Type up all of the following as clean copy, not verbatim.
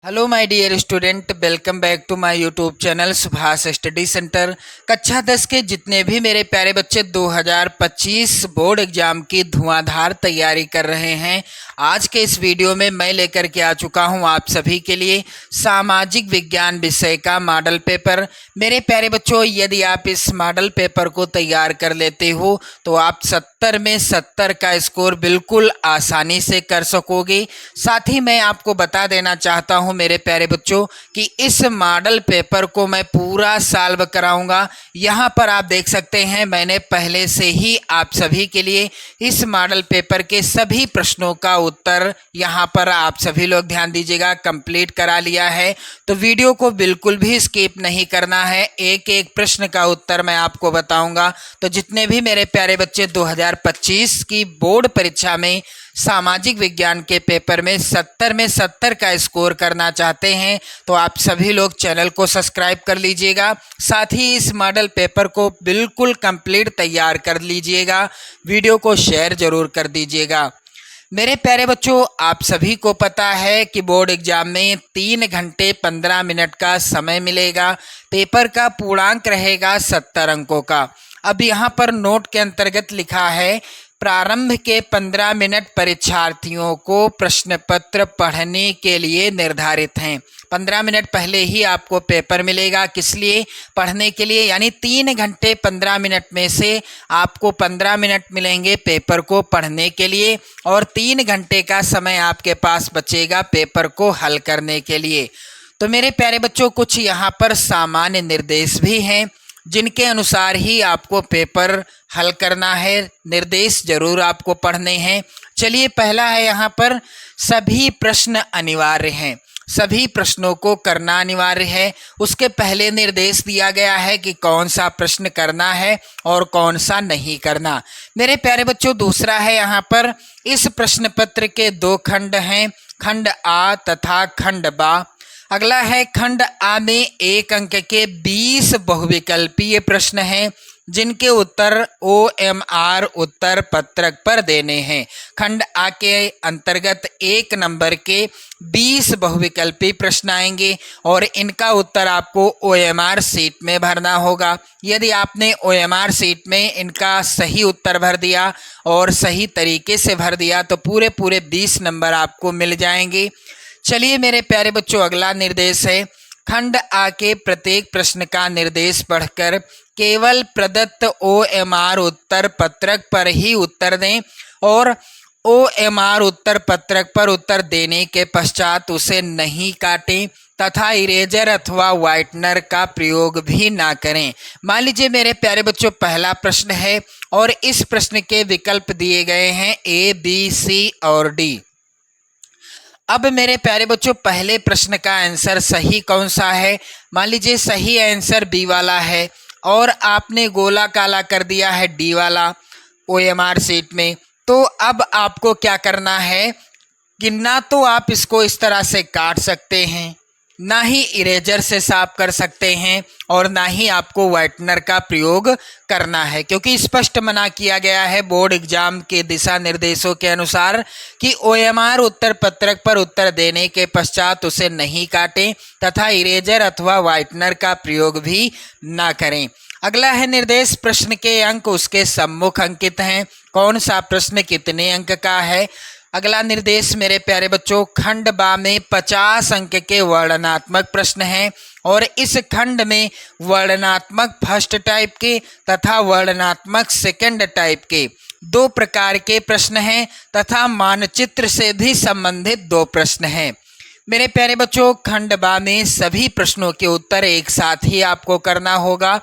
Hello my dear student, welcome back to my YouTube channel Subhash study centre. कक्षा 10 के जितने भी मेरे प्यारे बच्चे 2025 बोर्ड एग्जाम की धुआंधार तैयारी कर रहे हैं, आज के इस वीडियो में मैं लेकर के आ चुका हूं आप सभी के लिए सामाजिक विज्ञान विषय का मॉडल पेपर। मेरे प्यारे बच्चों, यदि आप इस मॉडल पेपर को तैयार कर लेते हो तो आप 70 में 70 का स्कोर बिल्कुल आसानी से कर सकोगे। साथ ही मैं आपको बता देना चाहता हूं मेरे प्यारे बच्चों कि इस मॉडल पेपर को मैं पूरा सॉल्व कराऊंगा। यहां पर आप देख सकते हैं मैंने पहले से ही आप सभी के लिए इस मॉडल पेपर के सभी प्रश्नों का उत्तर यहां पर आप सभी लोग ध्यान दीजिएगा कंप्लीट करा लिया है। तो वीडियो को बिल्कुल भी स्किप नहीं करना है, एक एक प्रश्न का उत्तर मैं आपको बताऊंगा। तो जितने भी मेरे प्यारे बच्चे 2025 की बोर्ड परीक्षा में सामाजिक विज्ञान के पेपर में 70 में 70 का स्कोर करना चाहते हैं तो आप सभी लोग चैनल को सब्सक्राइब कर लीजिएगा। साथ ही इस मॉडल पेपर को बिल्कुल कंप्लीट तैयार कर लीजिएगा। वीडियो को शेयर जरूर कर दीजिएगा। मेरे प्यारे बच्चों, आप सभी को पता है कि बोर्ड एग्जाम में 3 घंटे 15 मिनट का समय मिलेगा। पेपर का पूर्णांक रहेगा 70 अंकों का। अब यहाँ पर नोट के अंतर्गत लिखा है, प्रारंभ के 15 मिनट परीक्षार्थियों को प्रश्न पत्र पढ़ने के लिए निर्धारित हैं। 15 मिनट पहले ही आपको पेपर मिलेगा, किस लिए? पढ़ने के लिए। यानी 3 घंटे 15 मिनट में से आपको 15 मिनट मिलेंगे पेपर को पढ़ने के लिए और 3 घंटे का समय आपके पास बचेगा पेपर को हल करने के लिए। तो मेरे प्यारे बच्चों, कुछ यहाँ पर सामान्य निर्देश भी हैं जिनके अनुसार ही आपको पेपर हल करना है। निर्देश जरूर आपको पढ़ने हैं। चलिए, पहला है यहाँ पर सभी प्रश्न अनिवार्य हैं। सभी प्रश्नों को करना अनिवार्य है। उसके पहले निर्देश दिया गया है कि कौन सा प्रश्न करना है और कौन सा नहीं करना। मेरे प्यारे बच्चों, दूसरा है यहाँ पर इस प्रश्न पत्र के 2 खंड हैं, खंड आ तथा खंड बा। अगला है खंड आ में 1 अंक के 20 बहुविकल्पीय प्रश्न हैं जिनके उत्तर OMR उत्तर पत्रक पर देने हैं। खंड आ के अंतर्गत 1 नंबर के 20 बहुविकल्पी प्रश्न आएंगे और इनका उत्तर आपको OMR सीट में भरना होगा। यदि आपने OMR सीट में इनका सही उत्तर भर दिया और सही तरीके से भर दिया तो पूरे 20 नंबर आपको मिल जाएंगे। चलिए मेरे प्यारे बच्चों, अगला निर्देश है खंड आ के प्रत्येक प्रश्न का निर्देश पढ़कर केवल प्रदत्त OMR उत्तर पत्रक पर ही उत्तर दें और OMR उत्तर पत्रक पर उत्तर देने के पश्चात उसे नहीं काटें तथा इरेजर अथवा व्हाइटनर का प्रयोग भी ना करें। मान लीजिए मेरे प्यारे बच्चों, पहला प्रश्न है और इस प्रश्न के विकल्प दिए गए हैं A, B, C और D। अब मेरे प्यारे बच्चों, पहले प्रश्न का आंसर सही कौन सा है? मान लीजिए सही आंसर बी वाला है और आपने गोला काला कर दिया है डी वाला OMR सीट में। तो अब आपको क्या करना है कि ना तो आप इसको इस तरह से काट सकते हैं, ना ही इरेजर से साफ कर सकते हैं और ना ही आपको व्हाइटनर का प्रयोग करना है, क्योंकि स्पष्ट मना किया गया है बोर्ड एग्जाम के दिशा निर्देशों के अनुसार कि OMR उत्तर पत्रक पर उत्तर देने के पश्चात उसे नहीं काटें तथा इरेजर अथवा व्हाइटनर का प्रयोग भी ना करें। अगला है निर्देश प्रश्न के अंक उसके सम्मुख अंकित हैं। कौन सा प्रश्न कितने अंक का है? अगला निर्देश मेरे प्यारे बच्चों, खंड बा में 50 अंक के वर्णनात्मक प्रश्न हैं और इस खंड में वर्णनात्मक फर्स्ट टाइप के तथा वर्णनात्मक सेकंड टाइप के 2 प्रकार के प्रश्न हैं तथा मानचित्र से भी संबंधित 2 प्रश्न हैं। मेरे प्यारे बच्चों, खंड बा में सभी प्रश्नों के उत्तर एक साथ ही आपको करना होगा।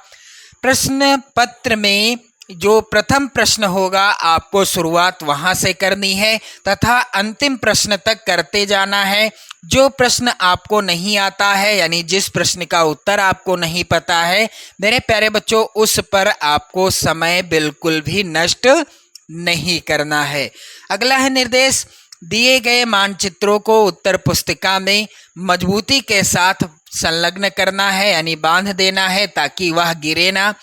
प्रश्न पत्र में जो प्रथम प्रश्न होगा आपको शुरुआत वहां से करनी है तथा अंतिम प्रश्न तक करते जाना है। जो प्रश्न आपको नहीं आता है, यानी जिस प्रश्न का उत्तर आपको नहीं पता है, मेरे प्यारे बच्चों, उस पर आपको समय बिल्कुल भी नष्ट नहीं करना है। अगला है निर्देश दिए गए मानचित्रों को उत्तर पुस्तिका में मजबूती के साथ संलग्न करना है, यानी बांध देना है ताकि वह गिरे ना।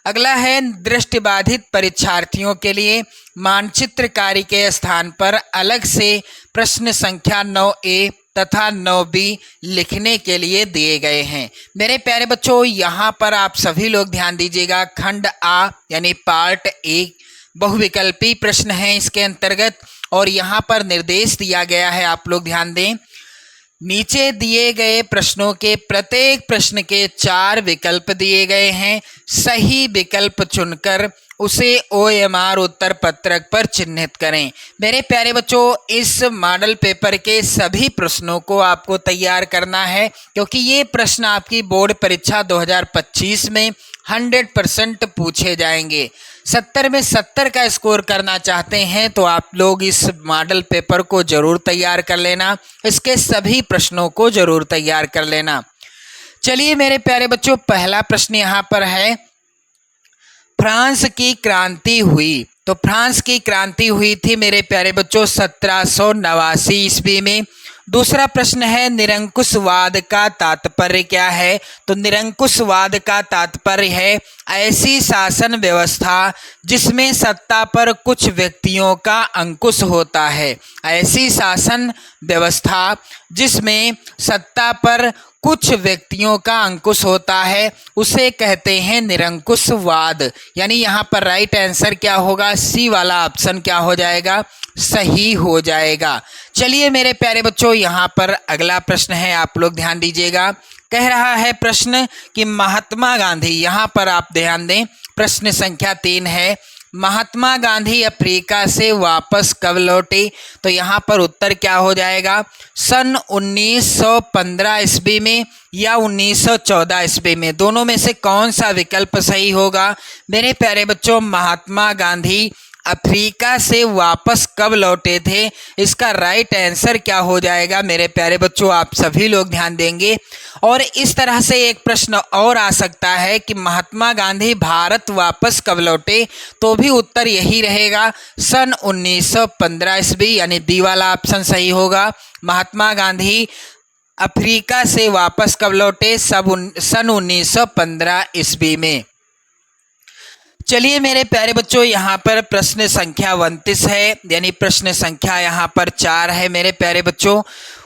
अगला है दृष्टिबाधित परीक्षार्थियों के लिए मानचित्रकारी के स्थान पर अलग से प्रश्न संख्या 9A तथा 9B लिखने के लिए दिए गए हैं। मेरे प्यारे बच्चों, यहाँ पर आप सभी लोग ध्यान दीजिएगा। खंड आ यानी पार्ट 1 बहुविकल्पी प्रश्न है इसके अंतर्गत, और यहाँ पर निर्देश दिया गया है, आप लोग ध्यान दें। नीचे दिए गए प्रश्नों के प्रत्येक प्रश्न के 4 विकल्प दिए गए हैं। सही विकल्प चुनकर उसे OMR उत्तर पत्रक पर चिन्हित करें। मेरे प्यारे बच्चों, इस मॉडल पेपर के सभी प्रश्नों को आपको तैयार करना है, क्योंकि ये प्रश्न आपकी बोर्ड परीक्षा 2025 में 100% पूछे जाएंगे। 70 में 70 का स्कोर करना चाहते हैं तो आप लोग इस मॉडल पेपर को जरूर तैयार कर लेना, इसके सभी प्रश्नों को जरूर तैयार कर लेना। चलिए मेरे प्यारे बच्चों, पहला प्रश्न यहाँ पर है, फ्रांस की क्रांति हुई। तो फ्रांस की क्रांति हुई थी मेरे प्यारे बच्चों 1789 ईस्वी में। दूसरा प्रश्न है, निरंकुशवाद का तात्पर्य क्या है। तो निरंकुशवाद का तात्पर्य है ऐसी शासन व्यवस्था जिसमें सत्ता पर कुछ व्यक्तियों का अंकुश होता है। ऐसी शासन व्यवस्था जिसमें सत्ता पर कुछ व्यक्तियों का अंकुश होता है, उसे कहते हैं निरंकुशवाद। यानी यहाँ पर राइट आंसर क्या होगा, सी वाला ऑप्शन क्या हो जाएगा, सही हो जाएगा। चलिए मेरे प्यारे बच्चों, यहाँ पर अगला प्रश्न है, आप लोग ध्यान दीजिएगा। कह रहा है प्रश्न कि महात्मा गांधी, यहाँ पर आप ध्यान दें, प्रश्न संख्या 3 है, महात्मा गांधी अफ्रीका से वापस कब लौटे। तो यहाँ पर उत्तर क्या हो जाएगा, सन 1915 ईस्वी में या 1914 ईस्वी में, दोनों में से कौन सा विकल्प सही होगा। मेरे प्यारे बच्चों, महात्मा गांधी अफ्रीका से वापस कब लौटे थे, इसका राइट आंसर क्या हो जाएगा मेरे प्यारे बच्चों, आप सभी लोग ध्यान देंगे। और इस तरह से एक प्रश्न और आ सकता है कि महात्मा गांधी भारत वापस कब लौटे, तो भी उत्तर यही रहेगा, सन 1915 ईस्वी, यानी डी वाला ऑप्शन सही होगा। महात्मा गांधी अफ्रीका से वापस कब लौटे, सन 1915 ईस्वी में। चलिए मेरे प्यारे बच्चों, यहाँ पर प्रश्न संख्या 29 है, यानी प्रश्न संख्या यहाँ पर 4 है मेरे प्यारे बच्चों।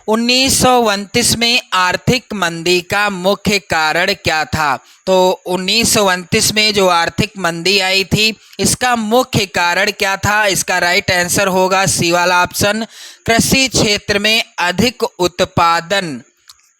1929 में आर्थिक मंदी का मुख्य कारण क्या था। तो 1929 में जो आर्थिक मंदी आई थी, इसका मुख्य कारण क्या था, इसका राइट आंसर होगा सी वाला ऑप्शन, कृषि क्षेत्र में अधिक उत्पादन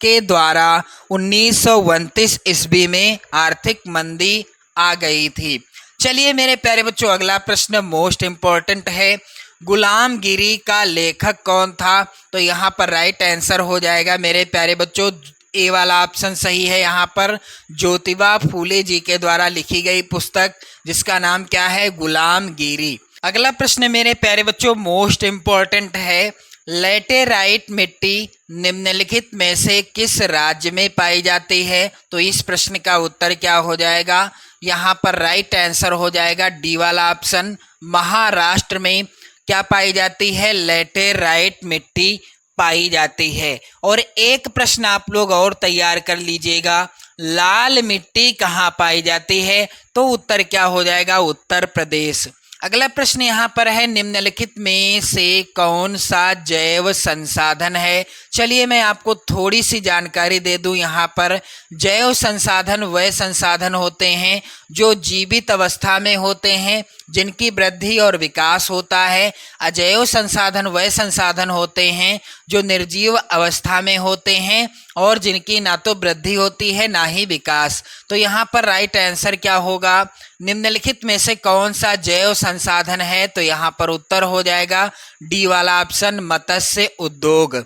के द्वारा 1929 ईस्वी में आर्थिक मंदी आ गई थी। चलिए मेरे प्यारे बच्चों, अगला प्रश्न मोस्ट इम्पॉर्टेंट है, गुलामगिरी का लेखक कौन था। तो यहाँ पर राइट आंसर हो जाएगा मेरे प्यारे बच्चों, ए वाला ऑप्शन सही है। यहाँ पर ज्योतिबा फूले जी के द्वारा लिखी गई पुस्तक जिसका नाम क्या है, गुलामगिरी। अगला प्रश्न मेरे प्यारे बच्चों मोस्ट इम्पॉर्टेंट है, लैटेराइट मिट्टी निम्नलिखित में से किस राज्य में पाई जाती है। तो इस प्रश्न का उत्तर क्या हो जाएगा, यहाँ पर राइट आंसर हो जाएगा डी वाला ऑप्शन, महाराष्ट्र में क्या पाई जाती है, लैटेराइट मिट्टी पाई जाती है। और एक प्रश्न आप लोग और तैयार कर लीजिएगा, लाल मिट्टी कहाँ पाई जाती है। तो उत्तर क्या हो जाएगा, उत्तर प्रदेश। अगला प्रश्न यहाँ पर है, निम्नलिखित में से कौन सा जैव संसाधन है। चलिए मैं आपको थोड़ी सी जानकारी दे दूं। यहाँ पर जैव संसाधन वह संसाधन होते हैं जो जीवित अवस्था में होते हैं, जिनकी वृद्धि और विकास होता है। अजैव संसाधन वह संसाधन होते हैं जो निर्जीव अवस्था में होते हैं और जिनकी ना तो वृद्धि होती है ना ही विकास। तो यहाँ पर राइट आंसर क्या होगा, निम्नलिखित में से कौन सा जैव संसाधन है। तो यहाँ पर उत्तर हो जाएगा डी वाला ऑप्शन, मत्स्य उद्योग।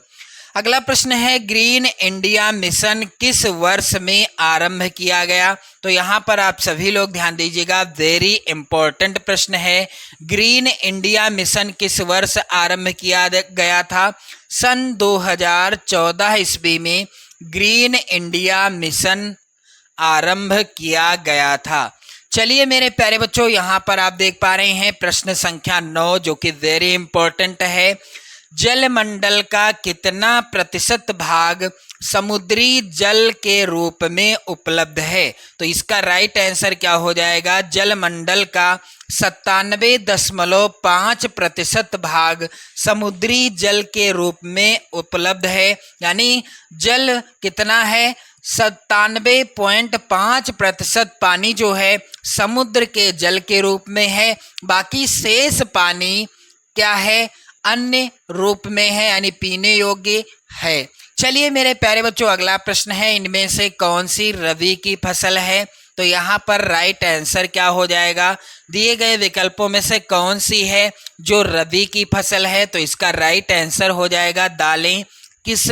अगला प्रश्न है, ग्रीन इंडिया मिशन किस वर्ष में आरंभ किया गया। तो यहाँ पर आप सभी लोग ध्यान दीजिएगा, वेरी इंपॉर्टेंट प्रश्न है। ग्रीन इंडिया मिशन किस वर्ष आरंभ किया गया था। सन 2014 ईस्वी में ग्रीन इंडिया मिशन आरंभ किया गया था। चलिए मेरे प्यारे बच्चों, यहाँ पर आप देख पा रहे हैं प्रश्न संख्या 9 जो कि वेरी इंपॉर्टेंट है। जलमंडल का कितना प्रतिशत भाग समुद्री जल के रूप में उपलब्ध है? तो इसका राइट आंसर क्या हो जाएगा? जलमंडल का 97.5% भाग समुद्री जल के रूप में उपलब्ध है। यानी जल कितना है? 97.5% पानी जो है समुद्र के जल के रूप में है। बाकी शेष पानी क्या है? अन्य रूप में है, यानी पीने योग्य है। चलिए मेरे प्यारे बच्चों, अगला प्रश्न है, इनमें से कौन सी रबी की फसल है? तो यहाँ पर राइट आंसर क्या हो जाएगा? दिए गए विकल्पों में से कौन सी है जो रबी की फसल है? तो इसका राइट आंसर हो जाएगा दालें। किस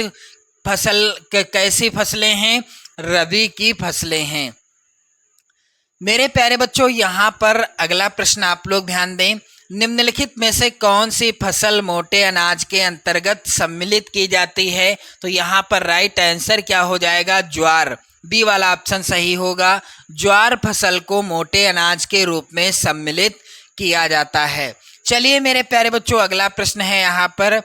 फसल कैसी फसलें हैं? रबी की फसलें हैं। मेरे प्यारे बच्चों, यहाँ पर अगला प्रश्न आप लोग ध्यान दें। निम्नलिखित में से कौन सी फसल मोटे अनाज के अंतर्गत सम्मिलित की जाती है? तो यहाँ पर राइट आंसर क्या हो जाएगा? ज्वार। बी वाला ऑप्शन सही होगा। ज्वार फसल को मोटे अनाज के रूप में सम्मिलित किया जाता है। चलिए मेरे प्यारे बच्चों, अगला प्रश्न है यहाँ पर,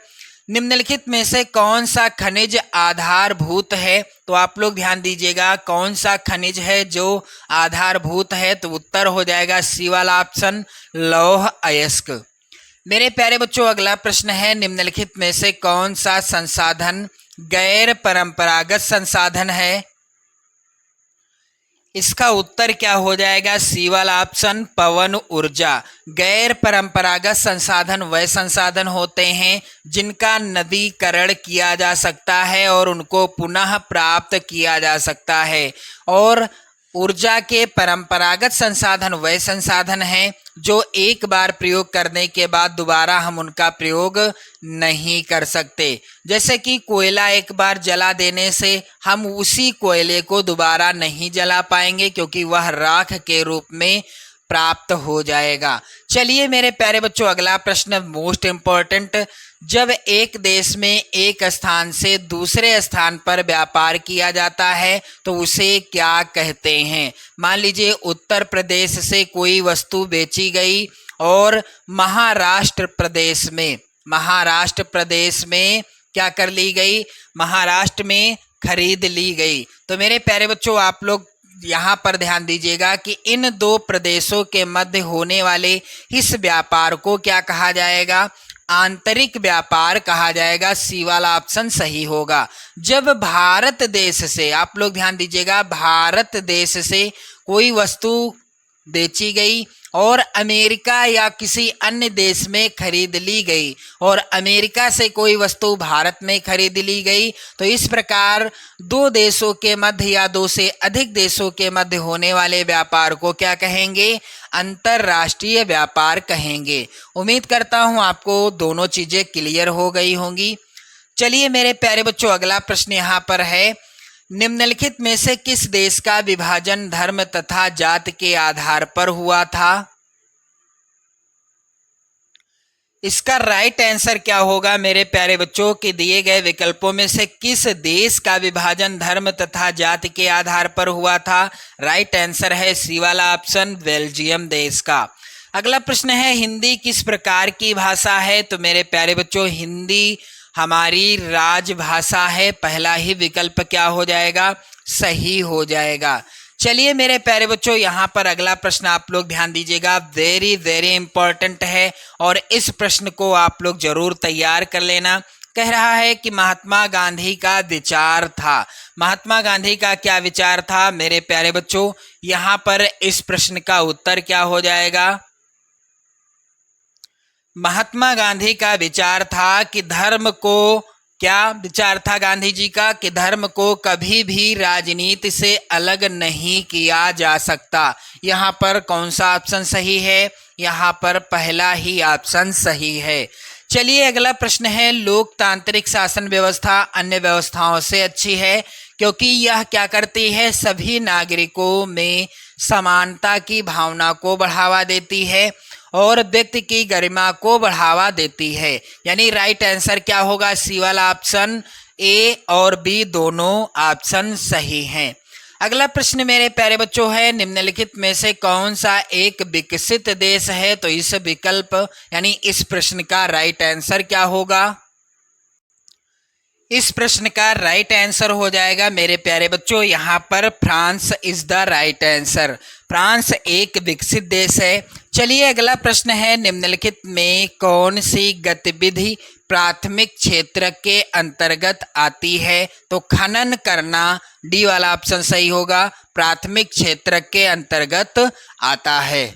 निम्नलिखित में से कौन सा खनिज आधारभूत है? तो आप लोग ध्यान दीजिएगा, कौन सा खनिज है जो आधारभूत है? तो उत्तर हो जाएगा सी वाला ऑप्शन, लौह अयस्क। मेरे प्यारे बच्चों, अगला प्रश्न है, निम्नलिखित में से कौन सा संसाधन गैर परंपरागत संसाधन है? इसका उत्तर क्या हो जाएगा? सी वाला ऑप्शन, पवन ऊर्जा। गैर परंपरागत संसाधन वह संसाधन होते हैं जिनका नवीकरण किया जा सकता है और उनको पुनः प्राप्त किया जा सकता है। और ऊर्जा के परंपरागत संसाधन वह संसाधन हैं जो एक बार प्रयोग करने के बाद दोबारा हम उनका प्रयोग नहीं कर सकते। जैसे कि कोयला एक बार जला देने से हम उसी कोयले को दोबारा नहीं जला पाएंगे क्योंकि वह राख के रूप में प्राप्त हो जाएगा। चलिए मेरे प्यारे बच्चों, अगला प्रश्न मोस्ट इम्पोर्टेंट। जब एक देश में एक स्थान से दूसरे स्थान पर व्यापार किया जाता है तो उसे क्या कहते हैं? मान लीजिए उत्तर प्रदेश से कोई वस्तु बेची गई और महाराष्ट्र प्रदेश में क्या कर ली गई? महाराष्ट्र में खरीद ली गई। तो मेरे प्यारे बच्चों, आप लोग यहाँ पर ध्यान दीजिएगा कि इन दो प्रदेशों के मध्य होने वाले इस व्यापार को क्या कहा जाएगा? आंतरिक व्यापार कहा जाएगा। सी वाला ऑप्शन सही होगा। जब भारत देश से, आप लोग ध्यान दीजिएगा, भारत देश से कोई वस्तु बेची गई और अमेरिका या किसी अन्य देश में खरीद ली गई और अमेरिका से कोई वस्तु भारत में खरीद ली गई, तो इस प्रकार दो देशों के मध्य या दो से अधिक देशों के मध्य होने वाले व्यापार को क्या कहेंगे? अंतरराष्ट्रीय व्यापार कहेंगे। उम्मीद करता हूं आपको दोनों चीजें क्लियर हो गई होंगी। चलिए मेरे प्यारे बच्चों, अगला प्रश्न यहाँ पर है, निम्नलिखित में से किस देश का विभाजन धर्म तथा जाति के आधार पर हुआ था? इसका राइट आंसर क्या होगा मेरे प्यारे बच्चों? कि दिए गए विकल्पों में से किस देश का विभाजन धर्म तथा जाति के आधार पर हुआ था? राइट आंसर है सी वाला ऑप्शन, बेल्जियम देश का। अगला प्रश्न है, हिंदी किस प्रकार की भाषा है? तो मेरे प्यारे बच्चों, हिंदी हमारी राजभाषा है। पहला ही विकल्प क्या हो जाएगा? सही हो जाएगा। चलिए मेरे प्यारे बच्चों, यहाँ पर अगला प्रश्न आप लोग ध्यान दीजिएगा, वेरी वेरी इंपॉर्टेंट है और इस प्रश्न को आप लोग जरूर तैयार कर लेना। कह रहा है कि महात्मा गांधी का विचार था। महात्मा गांधी का क्या विचार था मेरे प्यारे बच्चों? यहाँ पर इस प्रश्न का उत्तर क्या हो जाएगा? महात्मा गांधी का विचार था कि धर्म को, क्या विचार था गांधी जी का? कि धर्म को कभी भी राजनीति से अलग नहीं किया जा सकता। यहाँ पर कौन सा ऑप्शन सही है? यहाँ पर पहला ही ऑप्शन सही है। चलिए अगला प्रश्न है, लोकतांत्रिक शासन व्यवस्था अन्य व्यवस्थाओं से अच्छी है क्योंकि यह क्या करती है? सभी नागरिकों में समानता की भावना को बढ़ावा देती है और व्यक्ति की गरिमा को बढ़ावा देती है। यानी राइट आंसर क्या होगा? सी वाला ऑप्शन, ए और बी दोनों ऑप्शन सही हैं। अगला प्रश्न मेरे प्यारे बच्चों है, निम्नलिखित में से कौन सा एक विकसित देश है? तो इस विकल्प यानी इस प्रश्न का राइट आंसर क्या होगा? इस प्रश्न का राइट आंसर हो जाएगा मेरे प्यारे बच्चों, यहाँ पर France is the right answer. France एक विकसित देश है। चलिए अगला प्रश्न है, निम्नलिखित में कौन सी गतिविधि प्राथमिक क्षेत्र के अंतर्गत आती है? तो खनन करना, डी वाला ऑप्शन सही होगा, प्राथमिक क्षेत्र के अंतर्गत आता है।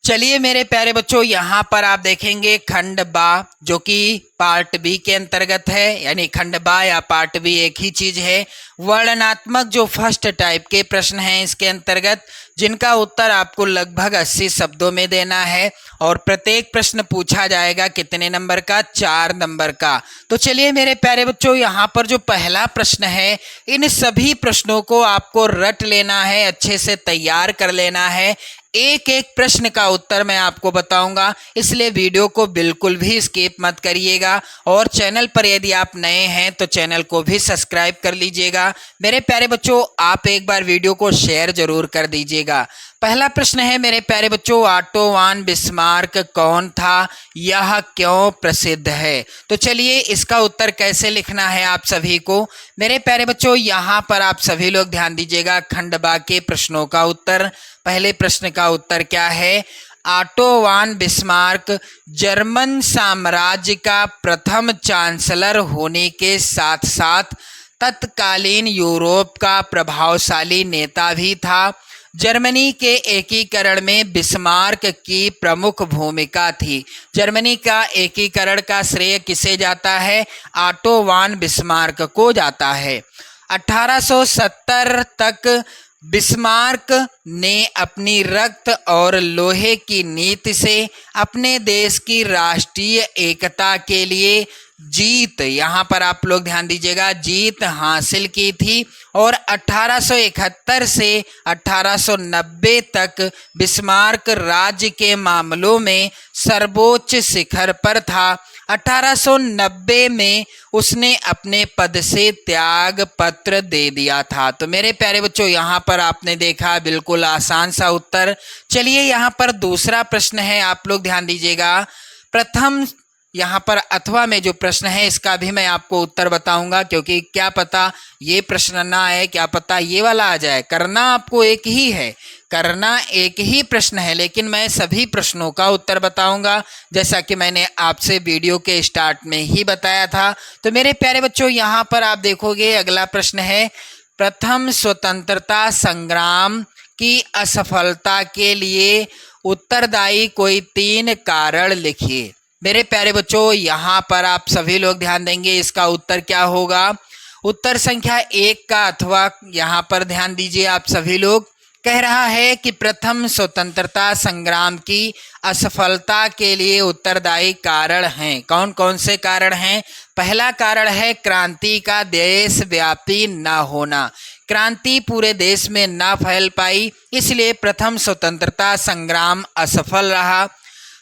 चलिए मेरे प्यारे बच्चों, यहाँ पर आप देखेंगे खंड बा, जो कि पार्ट बी के अंतर्गत है, यानी खंड बा या पार्ट बी एक ही चीज है। वर्णनात्मक जो फर्स्ट टाइप के प्रश्न हैं इसके अंतर्गत, जिनका उत्तर आपको लगभग 80 शब्दों में देना है और प्रत्येक प्रश्न पूछा जाएगा कितने नंबर का? 4 नंबर का। तो चलिए मेरे प्यारे बच्चों, यहाँ पर जो पहला प्रश्न है, इन सभी प्रश्नों को आपको रट लेना है, अच्छे से तैयार कर लेना है। एक एक प्रश्न का उत्तर मैं आपको बताऊंगा, इसलिए वीडियो को बिल्कुल भी स्किप मत करिएगा और चैनल पर यदि आप नए हैं तो चैनल को भी सब्सक्राइब कर लीजिएगा। मेरे प्यारे बच्चों, आप एक बार वीडियो को शेयर जरूर कर दीजिएगा। पहला प्रश्न है मेरे प्यारे बच्चों, ऑटो वान बिस्मार्क कौन था? यह क्यों प्रसिद्ध है? तो चलिए इसका उत्तर कैसे लिखना है आप सभी को। मेरे प्यारे बच्चों, यहाँ पर आप सभी लोग ध्यान दीजिएगा, खंड बा के प्रश्नों का उत्तर। पहले प्रश्न का उत्तर क्या है? ऑटो वान बिस्मार्क जर्मन साम्राज्य का प्रथम चांसलर होने के साथ साथ तत्कालीन यूरोप का प्रभावशाली नेता भी था। जर्मनी के एकीकरण में बिस्मार्क की प्रमुख भूमिका थी। जर्मनी का एकीकरण का श्रेय किसे जाता है? ऑटो वान बिस्मार्क को जाता है। 1870 तक बिस्मार्क ने अपनी रक्त और लोहे की नीति से अपने देश की राष्ट्रीय एकता के लिए जीत, यहाँ पर आप लोग ध्यान दीजिएगा, जीत हासिल की थी और 1871 से 1890 तक बिस्मार्क राज्य के मामलों में सर्वोच्च शिखर पर था। 1890 में उसने अपने पद से त्याग पत्र दे दिया था। तो मेरे प्यारे बच्चों, यहाँ पर आपने देखा बिल्कुल आसान सा उत्तर। चलिए यहाँ पर दूसरा प्रश्न है, आप लोग ध्यान दीजिएगा। प्रथम यहाँ पर अथवा में जो प्रश्न है इसका भी मैं आपको उत्तर बताऊंगा, क्योंकि क्या पता ये प्रश्न ना आए, क्या पता ये वाला आ जाए। करना आपको एक ही है, करना एक ही प्रश्न है, लेकिन मैं सभी प्रश्नों का उत्तर बताऊंगा, जैसा कि मैंने आपसे वीडियो के स्टार्ट में ही बताया था। तो मेरे प्यारे बच्चों, यहाँ पर आप देखोगे अगला प्रश्न है, प्रथम स्वतंत्रता संग्राम की असफलता के लिए उत्तरदायी कोई 3 कारण लिखिए। मेरे प्यारे बच्चों, यहाँ पर आप सभी लोग ध्यान देंगे, इसका उत्तर क्या होगा? उत्तर संख्या 1 का अथवा यहाँ पर ध्यान दीजिए आप सभी लोग। कह रहा है कि प्रथम स्वतंत्रता संग्राम की असफलता के लिए उत्तरदायी कारण हैं। कौन कौन से कारण हैं? पहला कारण है क्रांति का देशव्यापी न होना। क्रांति पूरे देश में न फैल पाई, इसलिए प्रथम स्वतंत्रता संग्राम असफल रहा।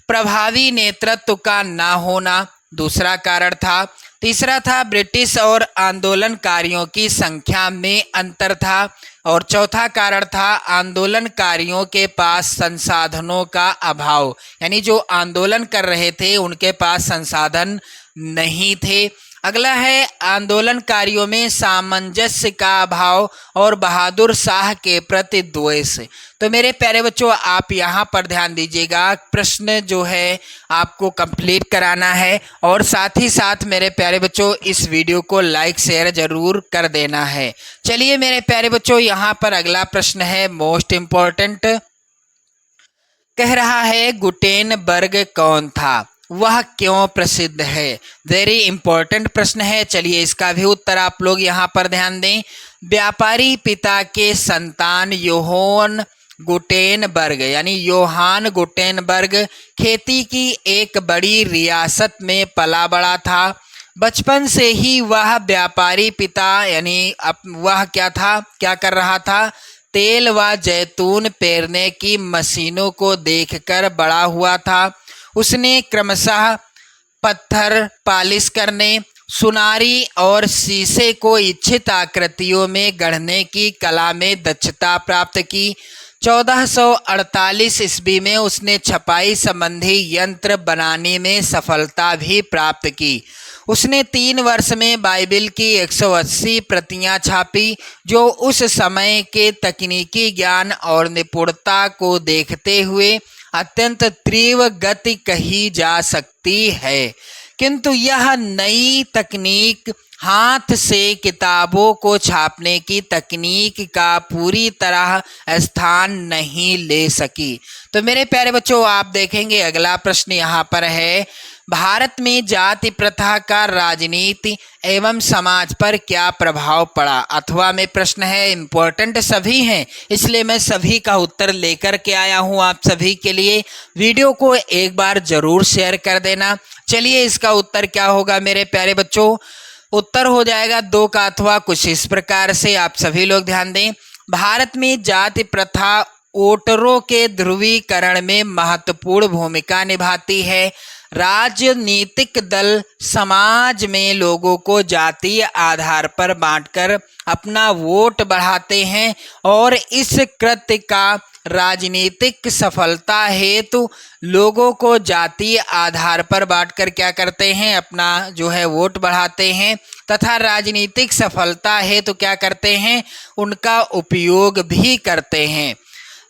प्रभावी नेतृत्व का न होना दूसरा कारण था। तीसरा था ब्रिटिश और आंदोलनकारियों की संख्या में अंतर था। और चौथा कारण था आंदोलनकारियों के पास संसाधनों का अभाव, यानी जो आंदोलन कर रहे थे उनके पास संसाधन नहीं थे। अगला है आंदोलनकारियों में सामंजस्य का अभाव और बहादुर शाह के प्रति द्वेष। तो मेरे प्यारे बच्चों, आप यहाँ पर ध्यान दीजिएगा, प्रश्न जो है आपको कंप्लीट कराना है और साथ ही साथ मेरे प्यारे बच्चों इस वीडियो को लाइक शेयर जरूर कर देना है। चलिए मेरे प्यारे बच्चों, यहाँ पर अगला प्रश्न है मोस्ट इम्पोर्टेंट। कह रहा है गुटेनबर्ग कौन था? वह क्यों प्रसिद्ध है? वेरी इंपॉर्टेंट प्रश्न है। चलिए इसका भी उत्तर आप लोग यहाँ पर ध्यान दें। व्यापारी पिता के संतान योहान गुटेनबर्ग, यानी योहान गुटेनबर्ग खेती की एक बड़ी रियासत में पला बड़ा था। बचपन से ही वह व्यापारी पिता, यानी वह क्या कर रहा था? तेल व जैतून पेरने की मशीनों को देखकर बड़ा हुआ था। उसने क्रमशः पत्थर पालिश करने, सुनारी और शीशे को इच्छित आकृतियों में गढ़ने की कला में दक्षता प्राप्त की। 1448 ईस्वी में उसने छपाई संबंधी यंत्र बनाने में सफलता भी प्राप्त की। उसने 3 वर्ष में बाइबिल की 180 प्रतियां छापी, जो उस समय के तकनीकी ज्ञान और निपुणता को देखते हुए अत्यंत तीव्र गति कही जा सकती है। किंतु यह नई तकनीक हाथ से किताबों को छापने की तकनीक का पूरी तरह स्थान नहीं ले सकी। तो मेरे प्यारे बच्चों, आप देखेंगे अगला प्रश्न यहाँ पर है, भारत में जाति प्रथा का राजनीति एवं समाज पर क्या प्रभाव पड़ा। अथवा में प्रश्न है, इम्पोर्टेंट सभी हैं, इसलिए मैं सभी का उत्तर लेकर के आया हूँ आप सभी के लिए। वीडियो को एक बार जरूर शेयर कर देना। चलिए इसका उत्तर क्या होगा मेरे प्यारे बच्चों। उत्तर हो जाएगा 2 का अथवा कुछ इस प्रकार से, आप सभी लोग ध्यान दें। भारत में जाति प्रथा वोटरों के ध्रुवीकरण में महत्वपूर्ण भूमिका निभाती है। राजनीतिक दल समाज में लोगों को जातीय आधार पर बांटकर अपना वोट बढ़ाते हैं और इस कृत्य का राजनीतिक सफलता हेतु लोगों को जातीय आधार पर बांटकर क्या करते हैं, अपना जो है वोट बढ़ाते हैं तथा राजनीतिक सफलता हेतु क्या करते हैं, उनका उपयोग भी करते हैं।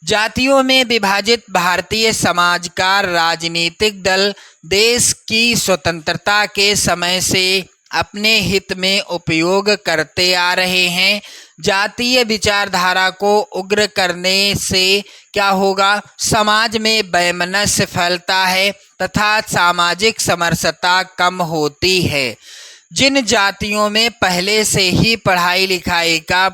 जातियों में विभाजित भारतीय समाज का राजनीतिक दल देश की स्वतंत्रता के समय से अपने हित में उपयोग करते आ रहे हैं। जातीय विचारधारा को उग्र करने से क्या होगा, समाज में वैमनस्य फैलता है तथा सामाजिक समरसता कम होती है। जिन जातियों में पहले से ही पढ़ाई लिखाई का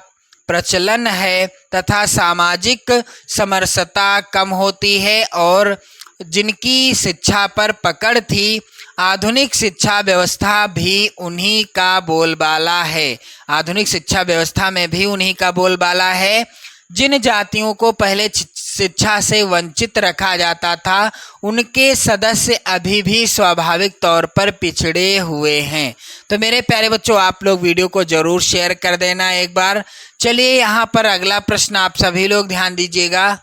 प्रचलन है तथा सामाजिक समरसता कम होती है और जिनकी शिक्षा पर पकड़ थी, आधुनिक शिक्षा व्यवस्था भी उन्हीं का बोलबाला है। आधुनिक शिक्षा व्यवस्था में भी उन्हीं का बोलबाला है। जिन जातियों को पहले शिक्षा से वंचित रखा जाता था, उनके सदस्य अभी भी स्वाभाविक तौर पर पिछड़े हुए हैं। तो मेरे प्यारे बच्चों, आप लोग वीडियो को जरूर शेयर कर देना एक बार। चलिए यहाँ पर अगला प्रश्न आप सभी लोग ध्यान दीजिएगा।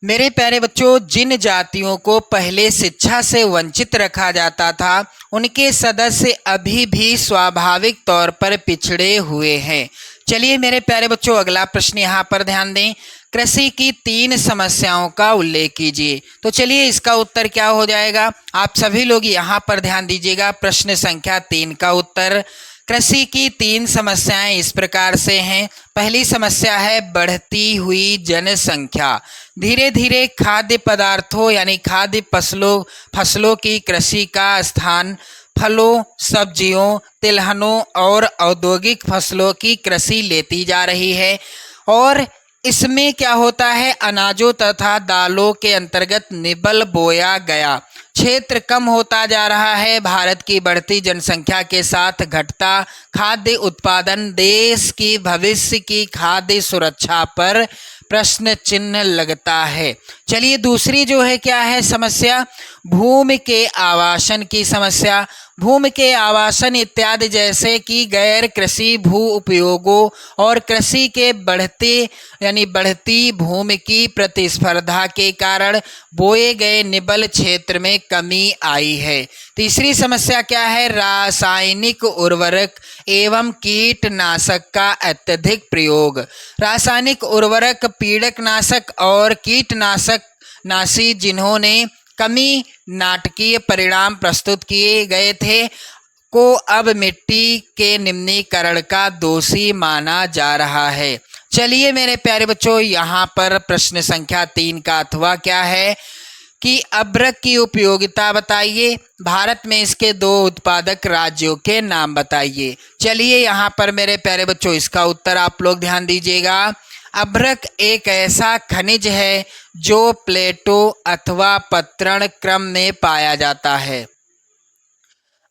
मेरे प्यारे बच्चों, जिन जातियों को पहले शिक्षा से वंचित रखा जाता था, उनके सदस्य अभी भी स्वाभाविक तौर पर पिछड़े हुए हैं। चलिए मेरे प्यारे बच्चों, अगला प्रश्न यहाँ पर ध्यान दें। कृषि की 3 समस्याओं का उल्लेख कीजिए। तो चलिए इसका उत्तर क्या हो जाएगा, आप सभी लोग यहाँ पर ध्यान दीजिएगा। प्रश्न संख्या 3 का उत्तर, कृषि की 3 समस्याएं इस प्रकार से हैं। पहली समस्या है बढ़ती हुई जनसंख्या। धीरे धीरे खाद्य पदार्थों यानी खाद्य फसलों की कृषि का स्थान फलों, सब्जियों, तिलहनों और औद्योगिक फसलों की कृषि लेती जा रही है और इसमें क्या होता है, अनाजों तथा दालों के अंतर्गत निबल बोया गया क्षेत्र कम होता जा रहा है। भारत की बढ़ती जनसंख्या के साथ घटता खाद्य उत्पादन देश की भविष्य की खाद्य सुरक्षा पर प्रश्न चिन्ह लगता है। चलिए दूसरी जो है क्या है समस्या, भूमि के आवासन की समस्या। भूमि के आवासन इत्यादि जैसे कि गैर कृषि भू उपयोगों और कृषि के बढ़ती भूमि की प्रतिस्पर्धा के कारण बोए गए निबल क्षेत्र में कमी आई है। तीसरी समस्या क्या है, रासायनिक उर्वरक एवं कीटनाशक का अत्यधिक प्रयोग। रासायनिक उर्वरक, पीड़कनाशक और कीटनाशी जिन्होंने कमी नाटकीय परिणाम प्रस्तुत किए गए थे को अब मिट्टी के निम्नीकरण का दोषी माना जा रहा है। चलिए मेरे प्यारे बच्चों, यहाँ पर प्रश्न संख्या 3 का अथवा क्या है कि अभ्रक की उपयोगिता बताइए। भारत में इसके 2 उत्पादक राज्यों के नाम बताइए। चलिए यहाँ पर मेरे प्यारे बच्चों इसका उत्तर आप लोग ध्यान दीजिएगा। अभ्रक एक ऐसा खनिज है जो प्लेटो अथवा पत्रण क्रम में पाया जाता है।